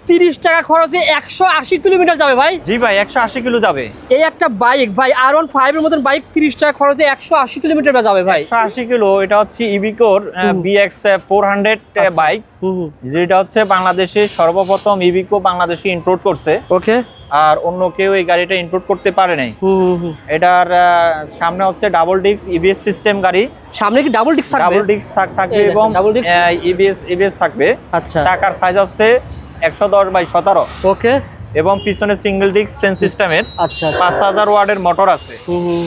30 টাকা খরচে 180 কিলোমিটার যাবে ভাই। জি ভাই 180 কিলো যাবে। এই একটা বাইক ভাই R15 এর মতন বাইক 30 টাকা খরচে 180 কিলোমিটার যাবে ভাই। 180 কিলো, এটা হচ্ছে ইভিকোর BX 400 বাইক, যেটা হচ্ছে বাংলাদেশে সর্বপ্রথম ইভিকো বাংলাদেশে ইম্পোর্ট করছে। ওকে। আর অন্য কেউ এই গাড়িটা ইম্পোর্ট করতে পারে নাই। এটার সামনে হচ্ছে ডাবল ডিস্ক EBS সিস্টেম গাড়ি। সামনে কি ডাবল ডিস্ক থাকবে? ডাবল ডিস্ক থাকবে এবং EBS থাকবে। আচ্ছা। চাকার সাইজ হচ্ছে 110/17। ওকে। এবং পিছনে সিঙ্গেল ডিস্ক সেন্স সিস্টেমের। আচ্ছা। 5000 ওয়াটের মোটর আছে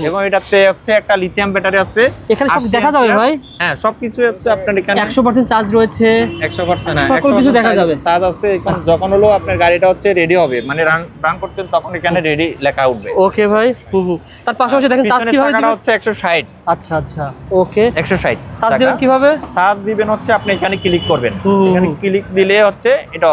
এবং এটাতে হচ্ছে একটা লিথিয়াম ব্যাটারি আছে। এখানে সব দেখা যাবে ভাই? হ্যাঁ, সবকিছু হচ্ছে আপনার এখানে 100% চার্জ রয়েছে। 100% সকল কিছু দেখা যাবে। চার্জ আছে এখানে। যখন হলো আপনার গাড়িটা হচ্ছে রেডি হবে, মানে রান করতে তখন এখানে রেডি লেখা উঠবে। ওকে ভাই। তার পাশাপাশি দেখেন চার্জ কিভাবে দিবেন? হচ্ছে 160। আচ্ছা। ওকে। 160 চার্জ দিবেন কিভাবে? চার্জ দিবেন হচ্ছে আপনি এখানে ক্লিক করবেন। এখানে ক্লিক দিলে হচ্ছে এটা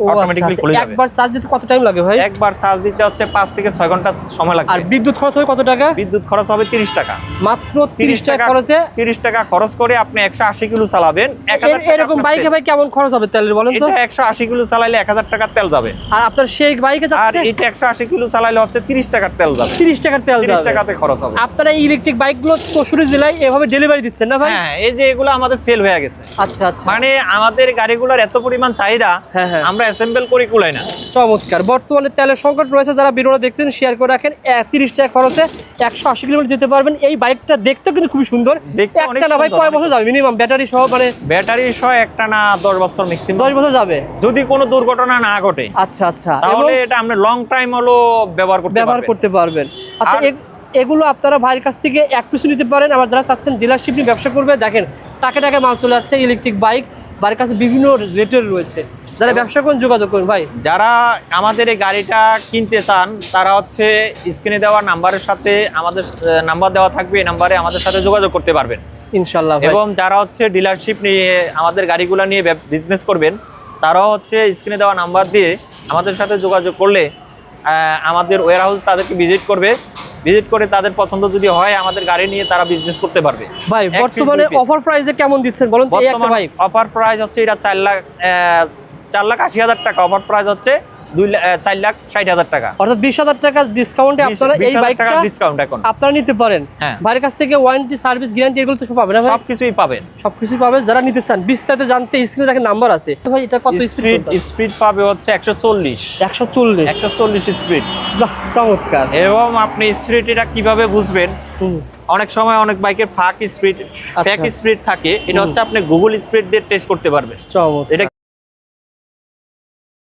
অটোমেটিক্যালি খুলে যাবে। একবার চার্জ দিতে কত টাইম লাগে ভাই? একবার চার্জ দিতে হচ্ছে 5 থেকে 6 ঘন্টা সময় লাগবে। আর বিদ্যুৎ খরচ হবে কত টাকা? বিদ্যুৎ খরচ হবে 30 টাকা। মাত্র 30 টাকা খরচে 30 টাকা খরচ করে আপনি 180 কিলো চালাবেন। 1000 টাকা। এরকম বাইকে ভাই কেমন খরচ হবে তেলের বলেন তো? এটা 180 কিলো চালাইলে 1000 টাকার তেল যাবে। আর আপনার সেই বাইকে আর যাচ্ছে এটা 180 কিলো চালাইলে হচ্ছে 30 টাকার তেল যাবে। 30 টাকার তেল যাবে। 30 টাকাতে খরচ হবে। আপনারা এই ইলেকট্রিক বাইকগুলো 64 জেলায় এভাবে ডেলিভারি দিচ্ছেন না ভাই? হ্যাঁ, এই যে এগুলো আমাদের সেল হয়ে গেছে। আচ্ছা। মানে আমাদের গাড়িগুলোর এত পরিমাণ চাহিদা, আমরা অ্যাসেম্বল করে কুলাই না। চমৎকার। বর্তমানে তেলের সংকট রয়েছে, যারা ভিডিওটা দেখতেন শেয়ার করে রাখেন। 30 টাকা খরচে 180 কিলোমিটার যেতে পারবেন। এই বাইকটা দেখতেও কিন্তু খুবই সুন্দর। একটা না ভাই কয় বছর যাবে মিনিমাম ব্যাটারি সহ? মানে ব্যাটারি সহ একটা না 10 বছর ম্যাক্সিমাম। 10 বছর যাবে যদি কোনো দুর্ঘটনা না ঘটে। আচ্ছা। তাহলে এটা আপনি লং টাইম হলো ব্যবহার করতে পারবেন। আচ্ছা, এগুলো আপনারা ভাইয়ের কাছ থেকে এক পিছু নিতে পারেন। আবার যারা চাচ্ছেন ডিলারশিপ নিয়ে ব্যবসা করবে, দেখেন টাকা মাল চলে যাচ্ছে। ইলেকট্রিক বাইক ভাইয়ের কাছে বিভিন্ন রেটের রয়েছে। যারা ব্যবসা করেন যোগাযোগ করুন ভাই। যারা আমাদের এই গাড়িটা কিনতে চান তারা হচ্ছে স্ক্রিনে দেওয়া নাম্বারের সাথে, আমাদের নাম্বার দেওয়া থাকবে, এই নাম্বারে আমাদের সাথে যোগাযোগ করতে পারবেন ইনশাআল্লাহ। এবং যারা হচ্ছে ডিলারশিপ নিয়ে আমাদের গাড়িগুলো নিয়ে বিজনেস করবেন, তারাও হচ্ছে স্ক্রিনে দেওয়া নাম্বার দিয়ে আমাদের সাথে যোগাযোগ করলে আমাদের ওয়্যার হাউস তাদেরকে ভিজিট করে তাদের পছন্দ যদি হয় আমাদের গাড়ি নিয়ে তারা বিজনেস করতে পারবে। ভাই বর্তমানে অফার প্রাইসে কেমন দিচ্ছেন বলুন তো? এই একটা বাইক অফার প্রাইস হচ্ছে এটা 4,80,000 টাকা। অফার প্রাইস হচ্ছে 4,60,000 টাকা। অর্থাৎ 20,000 টাকা ডিসকাউন্টে আপনারা এই বাইকটা ডিসকাউন্ট এখন আপনারা নিতে পারেন। ভাইয়ের কাছ থেকে ওয়ারেন্টি, সার্ভিস, গ্যারান্টি এগুলো তো সব পাবেন না ভাই? সবকিছুই পাবেন। যারা নিতে চান বিস্তারিত জানতে স্ক্রিনে দেখেন নাম্বার আছে। ভাই এটা কত স্পিড পাবে হচ্ছে 140 স্পিড। চমৎকার। এবং আপনি স্পিড এটা কিভাবে বুঝবেন? অনেক সময় অনেক বাইকের ফেক স্পিড থাকে। এটা হচ্ছে আপনি গুগল স্পিড দিয়ে টেস্ট করতে পারবেন। এটা